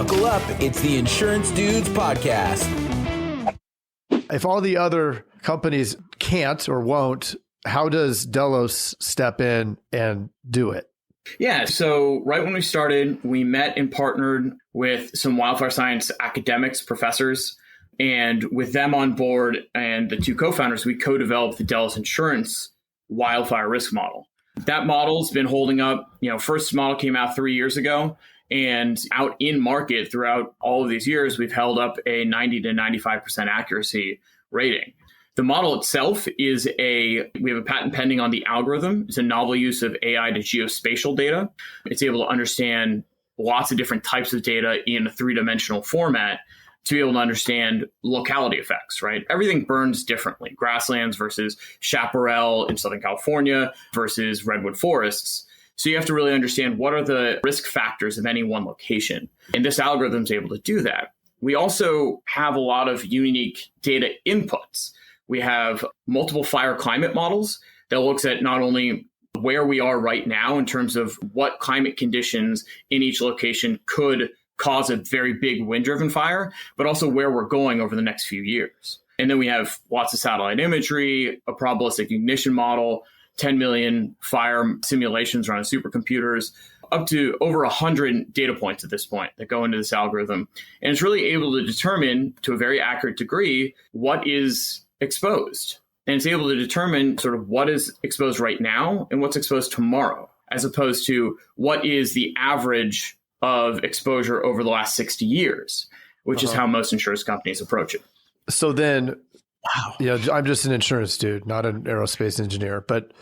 Buckle up. It's the Insurance Dudes podcast. If all the other companies can't or won't, how does Delos step in and do it? Yeah, so right when we started, we met and partnered with some wildfire science academics, professors, and with them on board and the two co-founders, we co-developed the Delos Insurance wildfire risk model. That model's been holding up. First model came out 3 years ago, and out in market throughout all of these years, we've held up a 90 to 95% accuracy rating. The model itself we have a patent pending on the algorithm. It's a novel use of AI to geospatial data. It's able to understand lots of different types of data in a three-dimensional format to be able to understand locality effects, right? Everything burns differently. Grasslands versus chaparral in Southern California versus redwood forests. So you have to really understand what are the risk factors of any one location. And this algorithm is able to do that. We also have a lot of unique data inputs. We have multiple fire climate models that looks at not only where we are right now in terms of what climate conditions in each location could cause a very big wind-driven fire, but also where we're going over the next few years. And then we have lots of satellite imagery, a probabilistic ignition model, 10 million fire simulations run on supercomputers, up to over 100 data points at this point that go into this algorithm. And it's really able to determine, to a very accurate degree, what is exposed. And it's able to determine sort of what is exposed right now and what's exposed tomorrow, as opposed to what is the average of exposure over the last 60 years, which is how most insurance companies approach it. So then, I'm just an insurance dude, not an aerospace engineer. But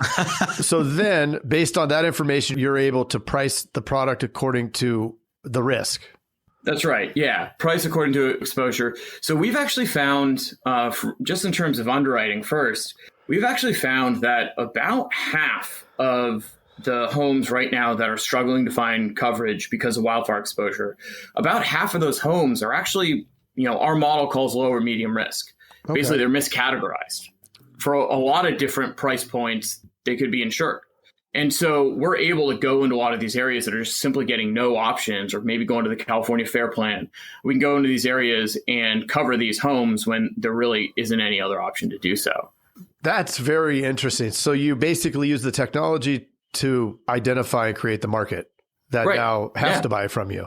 so then, based on that information, you're able to price the product according to the risk. That's right. Yeah. Price according to exposure. So we've actually found, just in terms of underwriting first, we've actually found that about half of the homes right now that are struggling to find coverage because of wildfire exposure, about half of those homes are actually, our model calls low or medium risk. Okay. Basically, they're miscategorized. For a lot of different price points, they could be insured. And so we're able to go into a lot of these areas that are just simply getting no options, or maybe going to the California Fair Plan. We can go into these areas and cover these homes when there really isn't any other option to do so. That's very interesting. So you basically use the technology to identify and create the market that now has to buy from you.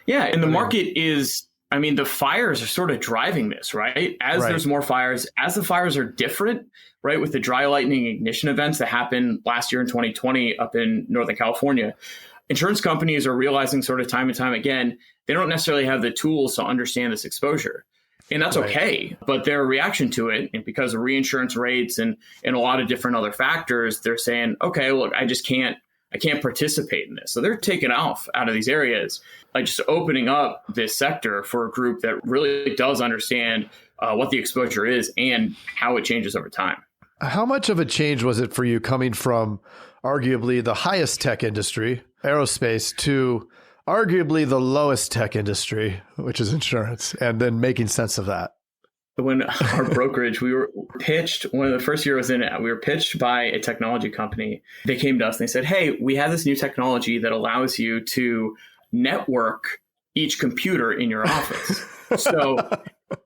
Yeah. And the market is, the fires are sort of driving this, right? As there's more fires, as the fires are different, right? With the dry lightning ignition events that happened last year in 2020 up in Northern California, insurance companies are realizing sort of time and time again, they don't necessarily have the tools to understand this exposure. And that's okay. But their reaction to it, and because of reinsurance rates and a lot of different other factors, they're saying, okay, look, I can't participate in this. So they're taking off out of these areas, like just opening up this sector for a group that really does understand what the exposure is and how it changes over time. How much of a change was it for you coming from arguably the highest tech industry, aerospace, to arguably the lowest tech industry, which is insurance, and then making sense of that? When our brokerage, we were pitched, one of the first year I was in it, we were pitched by a technology company. They came to us and they said, hey, we have this new technology that allows you to network each computer in your office. So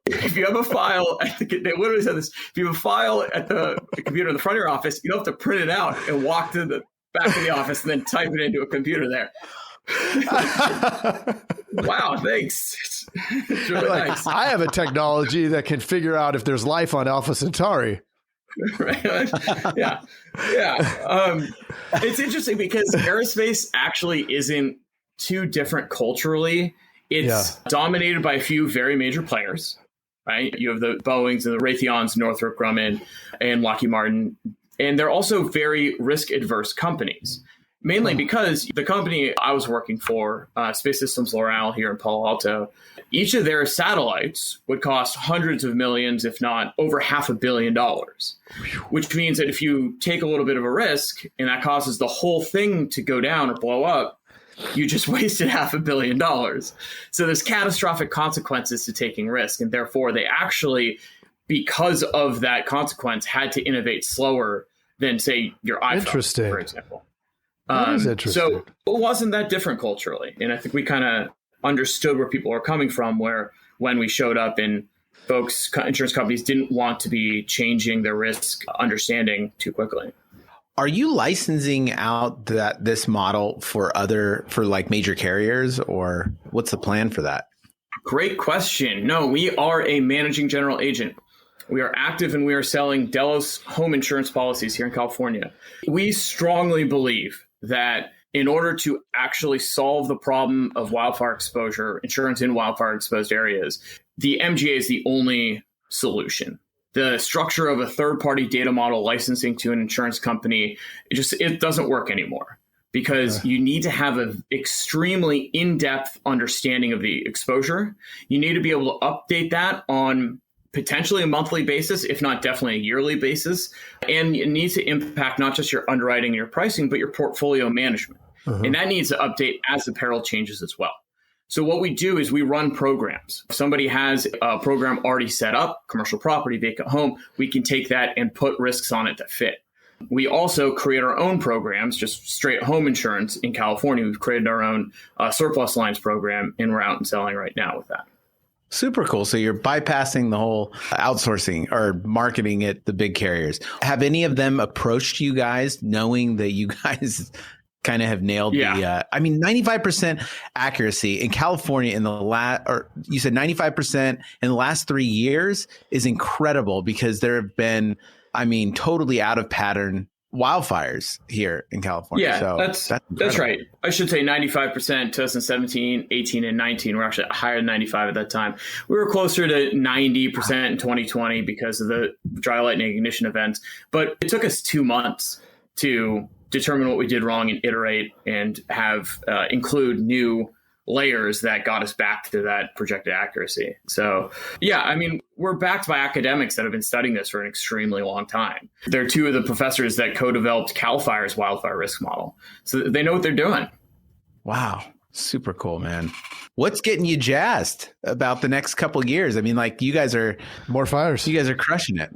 if you have a file, they literally said this, if you have a file at the computer in the front of your office, you don't have to print it out and walk to the back of the office and then type it into a computer there. Wow, thanks. It's really nice. I have a technology that can figure out if there's life on Alpha Centauri. Right. Yeah. It's interesting because aerospace actually isn't too different culturally. It's dominated by a few very major players, right? You have the Boeings and the Raytheons, Northrop Grumman, and Lockheed Martin. And they're also very risk-adverse companies. Mainly because the company I was working for, Space Systems L'Oreal here in Palo Alto, each of their satellites would cost hundreds of millions, if not over $500 million, which means that if you take a little bit of a risk and that causes the whole thing to go down or blow up, you just wasted $500 million. So there's catastrophic consequences to taking risk. And therefore, they actually, because of that consequence, had to innovate slower than, say, your iPhone, for example. That is interesting. So it wasn't that different culturally. And I think we kind of understood where people are coming from, where when we showed up and insurance companies didn't want to be changing their risk understanding too quickly. Are you licensing out this model for like major carriers, or what's the plan for that? Great question. No, we are a managing general agent. We are active and we are selling Delos home insurance policies here in California. We strongly believe that in order to actually solve the problem of wildfire exposure, insurance in wildfire exposed areas, the MGA is the only solution. The structure of a third-party data model licensing to an insurance company, it doesn't work anymore, because you need to have an extremely in-depth understanding of the exposure. You need to be able to update that on potentially a monthly basis, if not definitely a yearly basis. And it needs to impact not just your underwriting and your pricing, but your portfolio management. And that needs to update as the peril changes as well. So what we do is we run programs. If somebody has a program already set up, commercial property, vacant home, we can take that and put risks on it that fit. We also create our own programs, just straight home insurance in California. We've created our own surplus lines program, and we're out and selling right now with that. Super cool. So you're bypassing the whole outsourcing or marketing at the big carriers. Have any of them approached you guys knowing that you guys kind of have nailed the 95% accuracy in California you said 95% in the last 3 years is incredible, because there have been, totally out of pattern wildfires here in California. Yeah, so that's right. I should say 95% 2017, 18, and 19. We're actually higher than 95 at that time. We were closer to 90% in 2020 because of the dry lightning ignition events. But it took us 2 months to determine what we did wrong and iterate and have include new layers that got us back to that projected accuracy. So, we're backed by academics that have been studying this for an extremely long time. They're two of the professors that co-developed CAL FIRE's wildfire risk model. So they know what they're doing. Wow. Super cool, man. What's getting you jazzed about the next couple of years? You guys are more fires. You guys are crushing it.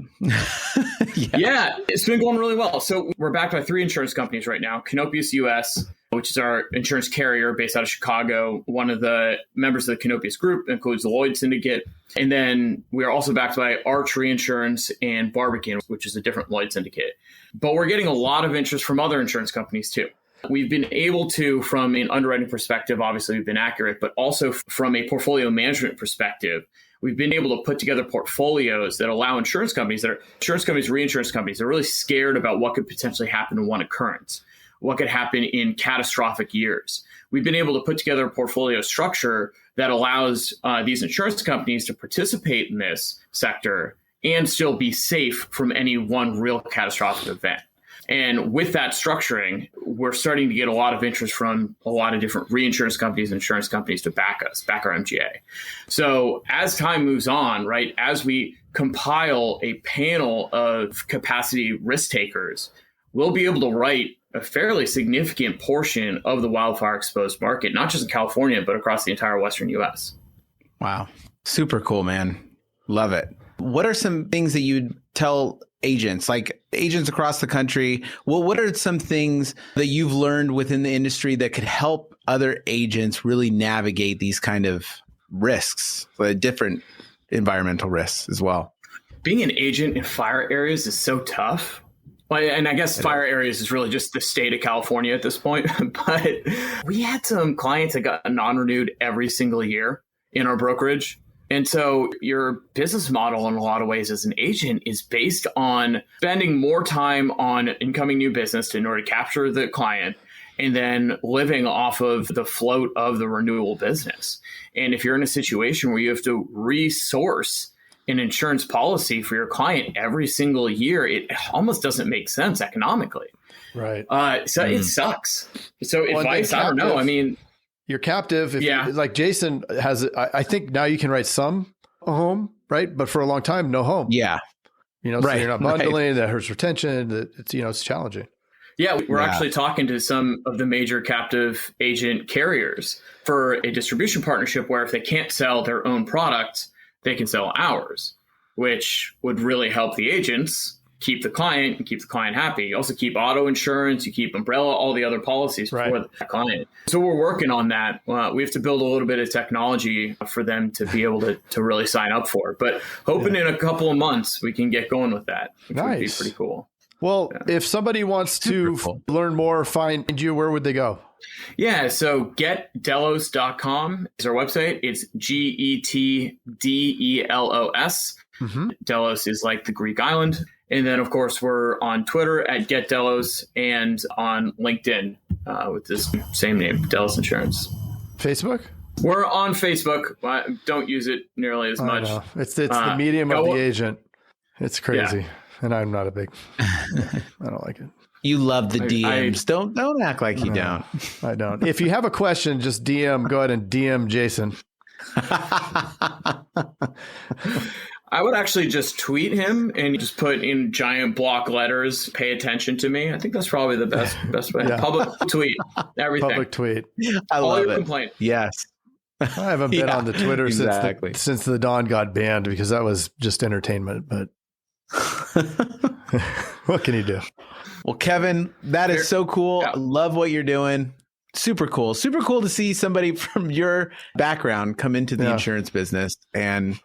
Yeah, it's been going really well. So we're backed by 3 insurance companies right now. Canopius US, which is our insurance carrier based out of Chicago. One of the members of the Canopius group includes the Lloyd Syndicate. And then we are also backed by Arch Reinsurance and Barbican, which is a different Lloyd Syndicate. But we're getting a lot of interest from other insurance companies too. We've been able to, from an underwriting perspective, obviously we've been accurate, but also from a portfolio management perspective, we've been able to put together portfolios that allow insurance companies, reinsurance companies, they're really scared about what could potentially happen in one occurrence, what could happen in catastrophic years. We've been able to put together a portfolio structure that allows these insurance companies to participate in this sector and still be safe from any one real catastrophic event. And with that structuring, we're starting to get a lot of interest from a lot of different reinsurance companies, insurance companies to back our MGA. So as time moves on, right, as we compile a panel of capacity risk takers, we'll be able to write a fairly significant portion of the wildfire exposed market, not just in California, but across the entire Western U.S. Wow. Super cool, man. Love it. What are some things that you'd tell agents across the country? Well, what are some things that you've learned within the industry that could help other agents really navigate these kind of risks, different environmental risks as well? Being an agent in fire areas is so tough. And I guess fire areas is really just the state of California at this point. But we had some clients that got non-renewed every single year in our brokerage. And so your business model in a lot of ways as an agent is based on spending more time on incoming new business in order to capture the client and then living off of the float of the renewal business. And if you're in a situation where you have to resource an insurance policy for your client every single year, it almost doesn't make sense economically. Right. It sucks. So advice, I don't know. You're captive. Like Jason has, I think now you can write some home, right? But for a long time, no home. Yeah. So you're not bundling, that hurts retention. It's challenging. Yeah, we're actually talking to some of the major captive agent carriers for a distribution partnership where if they can't sell their own product, they can sell ours, which would really help the agents keep the client and keep the client happy. You also keep auto insurance, you keep umbrella, all the other policies for the client. So we're working on that. We have to build a little bit of technology for them to be able to really sign up for it. But hoping in a couple of months we can get going with that, which would be pretty cool. Well, if somebody wants to learn more, find you, where would they go? Yeah, so getdelos.com is our website. It's GETDELOS. Delos is like the Greek island. And then, of course, we're on Twitter at GetDelos and on LinkedIn with this same name, Delos Insurance. Facebook? We're on Facebook. I don't use it nearly as much. It's the medium of the agent. It's crazy. Yeah. And I'm not a big, I don't like it. You love the DMs. Don't act like you don't. I don't. If you have a question, just go ahead and DM Jason. I would actually just tweet him and just put in giant block letters, pay attention to me. I think that's probably the best way. Yeah. Public tweet, everything. Public tweet. I love it. Complaints. Yes. I haven't been on the Twitter since the Don got banned because that was just entertainment. But what can you do? Well, Kevin, that is so cool. Yeah. I love what you're doing. Super cool. Super cool to see somebody from your background come into the insurance business and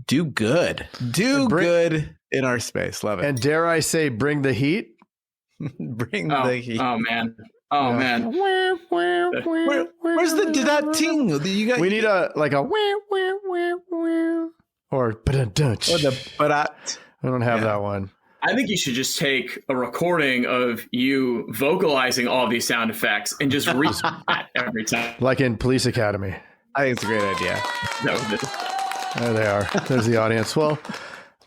do good. Good in our space. Love it. And dare I say, bring the heat? Bring the heat. Oh, man. Oh, man. Where's that ting? We need a or ba-da-dutch. I don't have that one. I think you should just take a recording of you vocalizing all these sound effects and just read that every time. Like in Police Academy. I think it's a great idea. There they are. There's the audience. Well,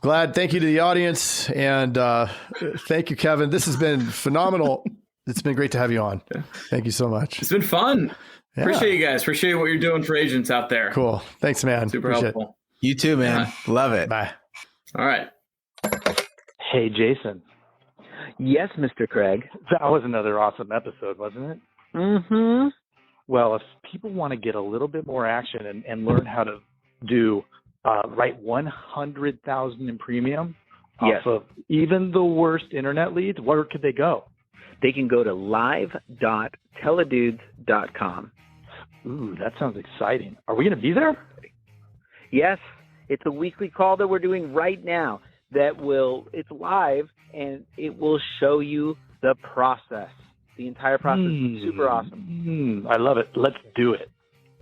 thank you to the audience. And thank you, Kevin. This has been phenomenal. It's been great to have you on. Thank you so much. It's been fun. Yeah. Appreciate you guys. Appreciate what you're doing for agents out there. Cool. Thanks, man. Super helpful. You too, man. Love it. Bye. All right. Hey, Jason. Yes, Mr. Craig. That was another awesome episode, wasn't it? Mm-hmm. Well, if people want to get a little bit more action and learn how to do write 100,000 in premium off of even the worst internet leads, where could they go? They can go to live.teledudes.com. Ooh, that sounds exciting. Are we going to be there? Yes. It's a weekly call that we're doing right now it's live and it will show you the process. The entire process is super awesome. I love it. Let's do it.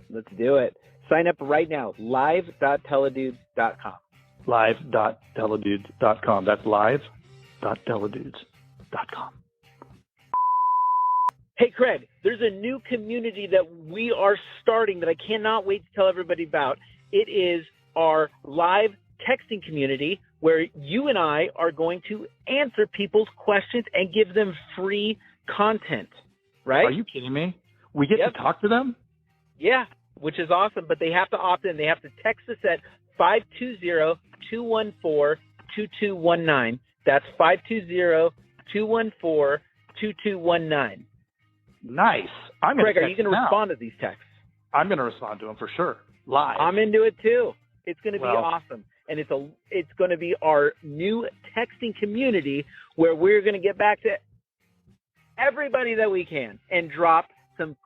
Let's do it. Sign up right now. Live.teledudes.com. Live.teledudes.com. That's live.teledudes.com. Hey, Craig, there's a new community that we are starting that I cannot wait to tell everybody about. It is our live texting community where you and I are going to answer people's questions and give them free content, right? Are you kidding me? We get to talk to them? Yeah, which is awesome, but they have to opt in. They have to text us at 520-214-2219. That's 520-214-2219. Nice. Craig, are you going to respond to these texts? I'm going to respond to them for sure. Live. I'm into it too. It's going to be awesome. And it's going to be our new texting community where we're going to get back to everybody that we can and drop some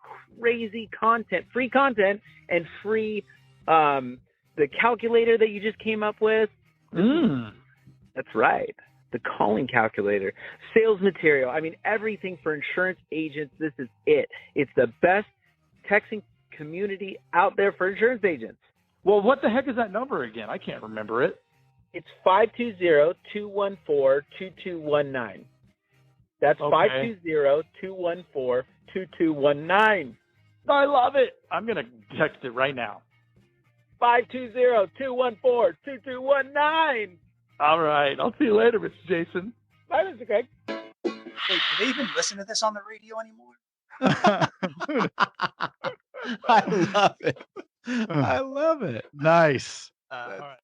crazy content, free content, and free the calculator that you just came up with. That's right. The calling calculator, sales material. I mean, everything for insurance agents. This is it. It's the best texting community out there for insurance agents. Well, what the heck is that number again? I can't remember it. It's 520-214-2219. That's 520-214-2219. I love it. I'm going to text it right now. 520-214-2219. All right. I'll see you later, Mr. Jason. Bye, Mr. Craig. Wait, do they even listen to this on the radio anymore? I love it. I love it. Nice. All right.